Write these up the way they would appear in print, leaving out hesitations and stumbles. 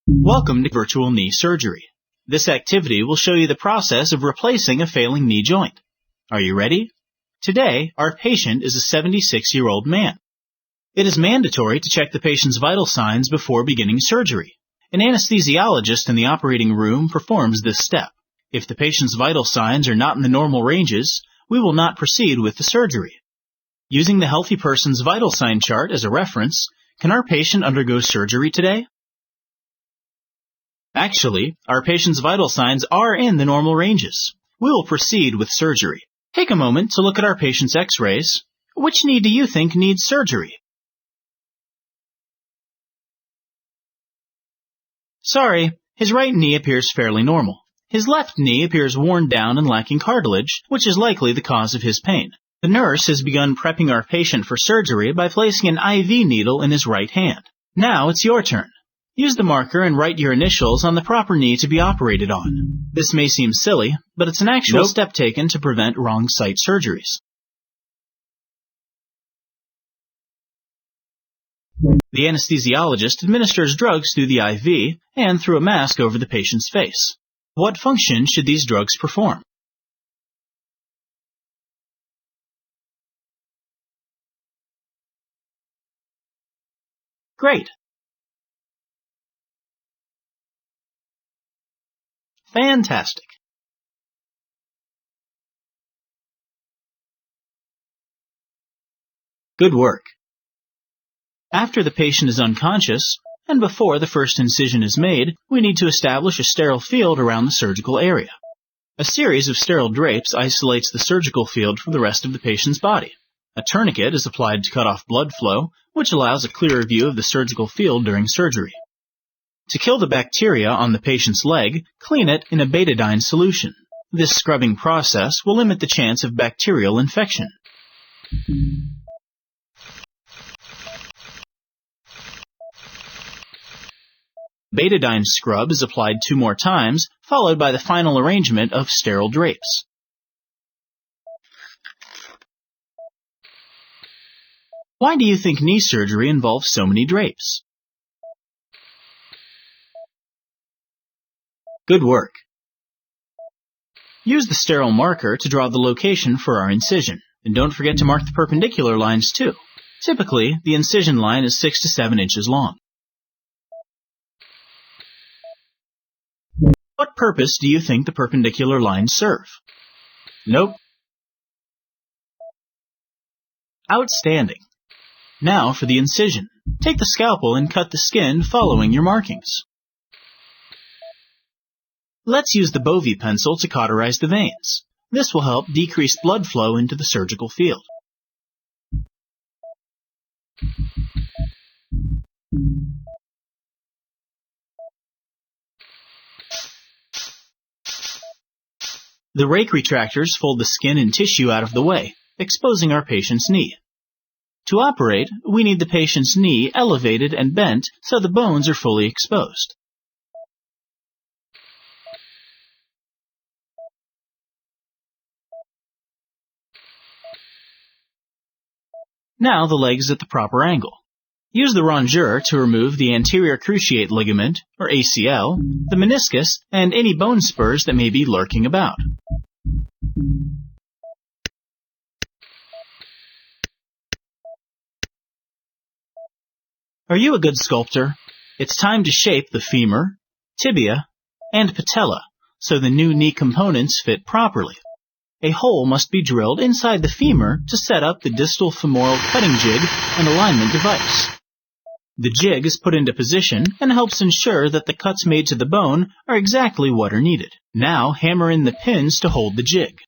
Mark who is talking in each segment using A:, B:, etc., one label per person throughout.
A: Welcome to virtual knee surgery. This activity will show you the process of replacing a failing knee joint. Are you ready? Today, our patient is a 76-year-old man. It is mandatory to check the patient's vital signs before beginning surgery. An anesthesiologist in the operating room performs this step. If the patient's vital signs are not in the normal ranges, we will not proceed with the surgery. Using the healthy person's vital sign chart as a reference, can our patient undergo surgery today? Actually, our patient's vital signs are in the normal ranges. We will proceed with surgery. Take a moment to look at our patient's x-rays. Which knee do you think needs surgery? Sorry, his right knee appears fairly normal. His left knee appears worn down and lacking cartilage, which is likely the cause of his pain. The nurse has begun prepping our patient for surgery by placing an IV needle in his right hand. Now it's your turn. Use the marker and write your initials on the proper knee to be operated on. This may seem silly, but it's an actual step taken to prevent wrong site surgeries. The anesthesiologist administers drugs through the IV and through a mask over the patient's face. What function should these drugs perform? Great. Fantastic. Good work. After the patient is unconscious, and before the first incision is made, we need to establish a sterile field around the surgical area. A series of sterile drapes isolates the surgical field from the rest of the patient's body. A tourniquet is applied to cut off blood flow, which allows a clearer view of the surgical field during surgery. To kill the bacteria on the patient's leg, clean it in a betadine solution. This scrubbing process will limit the chance of bacterial infection. Betadine scrub is applied 2 more times, followed by the final arrangement of sterile drapes. Why do you think knee surgery involves so many drapes? Good work. Use the sterile marker to draw the location for our incision, and don't forget to mark the perpendicular lines too. Typically, the incision line is 6 to 7 inches long. What purpose do you think the perpendicular lines serve? Nope. Outstanding. Now for the incision. Take the scalpel and cut the skin following your markings. Let's use the Bovie pencil to cauterize the veins. This will help decrease blood flow into the surgical field. The rake retractors fold the skin and tissue out of the way, exposing our patient's knee. To operate, we need the patient's knee elevated and bent so the bones are fully exposed. Now the leg is at the proper angle. Use the rongeur to remove the anterior cruciate ligament, or ACL, the meniscus, and any bone spurs that may be lurking about. Are you a good sculptor? It's time to shape the femur, tibia, and patella so the new knee components fit properly. A hole must be drilled inside the femur to set up the distal femoral cutting jig and alignment device. The jig is put into position and helps ensure that the cuts made to the bone are exactly what are needed. Now hammer in the pins to hold the jig.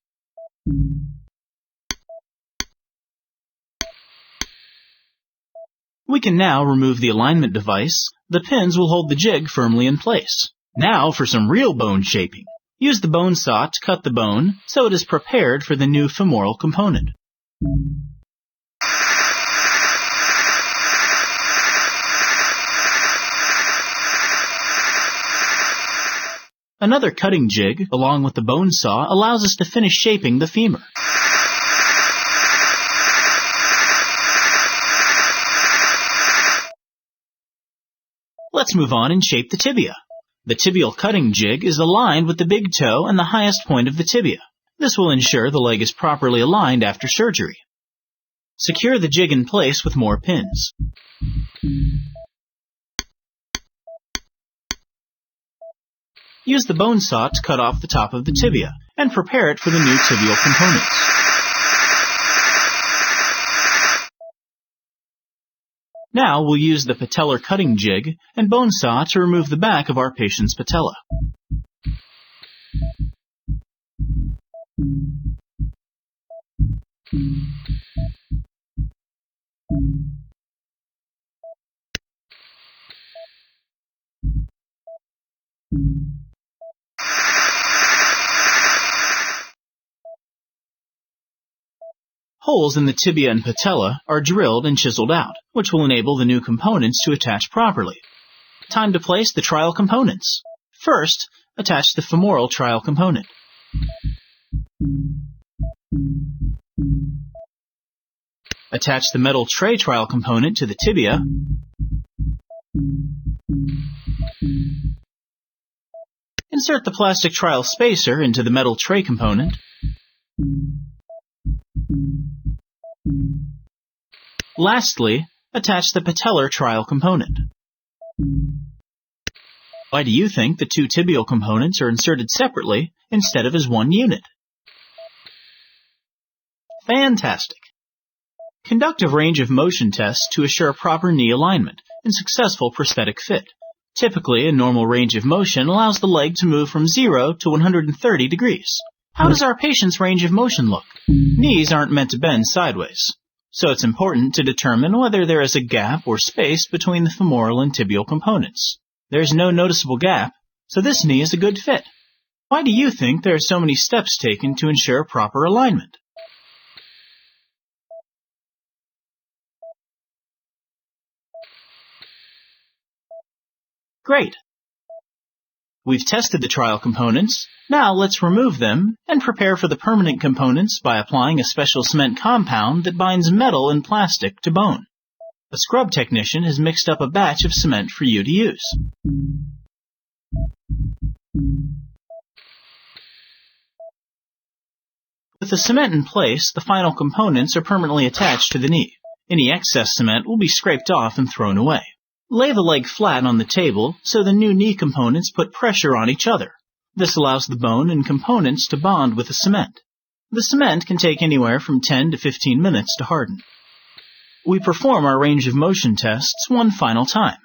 A: We can now remove the alignment device. The pins will hold the jig firmly in place. Now for some real bone shaping. Use the bone saw to cut the bone so it is prepared for the new femoral component. Another cutting jig, along with the bone saw, allows us to finish shaping the femur. Let's move on and shape the tibia. The tibial cutting jig is aligned with the big toe and the highest point of the tibia. This will ensure the leg is properly aligned after surgery. Secure the jig in place with more pins. Use the bone saw to cut off the top of the tibia and prepare it for the new tibial components. Now we'll use the patellar cutting jig and bone saw to remove the back of our patient's patella. Holes in the tibia and patella are drilled and chiseled out, which will enable the new components to attach properly. Time to place the trial components. First, attach the femoral trial component. Attach the metal tray trial component to the tibia. Insert the plastic trial spacer into the metal tray component. Lastly, attach the patellar trial component. Why do you think the two tibial components are inserted separately instead of as one unit? Fantastic! Conduct a range of motion tests to assure proper knee alignment and successful prosthetic fit. Typically, a normal range of motion allows the leg to move from 0 to 130 degrees. How does our patient's range of motion look? Knees aren't meant to bend sideways, so it's important to determine whether there is a gap or space between the femoral and tibial components. There's no noticeable gap, so this knee is a good fit. Why do you think there are so many steps taken to ensure proper alignment? Great! We've tested the trial components. Now let's remove them and prepare for the permanent components by applying a special cement compound that binds metal and plastic to bone. A scrub technician has mixed up a batch of cement for you to use. With the cement in place, the final components are permanently attached to the knee. Any excess cement will be scraped off and thrown away. Lay the leg flat on the table so the new knee components put pressure on each other. This allows the bone and components to bond with the cement. The cement can take anywhere from 10 to 15 minutes to harden. We perform our range of motion tests one final time.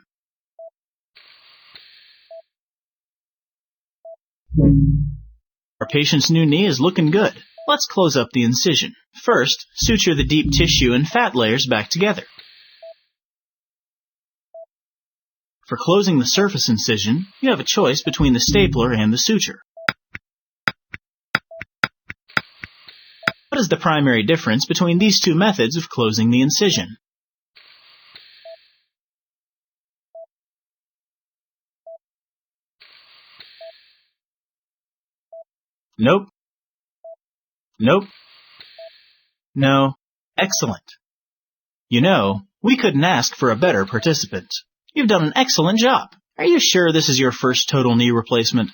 A: Our patient's new knee is looking good. Let's close up the incision. First, suture the deep tissue and fat layers back together. For closing the surface incision, you have a choice between the stapler and the suture. What is the primary difference between these two methods of closing the incision? Nope. Nope. No. Excellent. You know, we couldn't ask for a better participant. You've done an excellent job. Are you sure this is your first total knee replacement?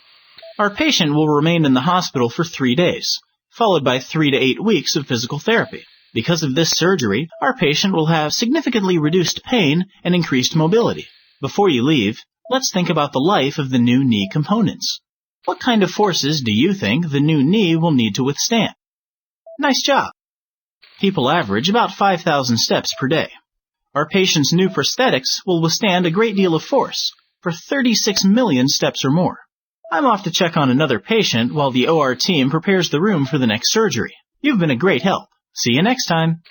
A: Our patient will remain in the hospital for 3 days, followed by 3 to 8 weeks of physical therapy. Because of this surgery, our patient will have significantly reduced pain and increased mobility. Before you leave, let's think about the life of the new knee components. What kind of forces do you think the new knee will need to withstand? Nice job! People average about 5,000 steps per day. Our patient's new prosthetics will withstand a great deal of force for 36 million steps or more. I'm off to check on another patient while the OR team prepares the room for the next surgery. You've been a great help. See you next time.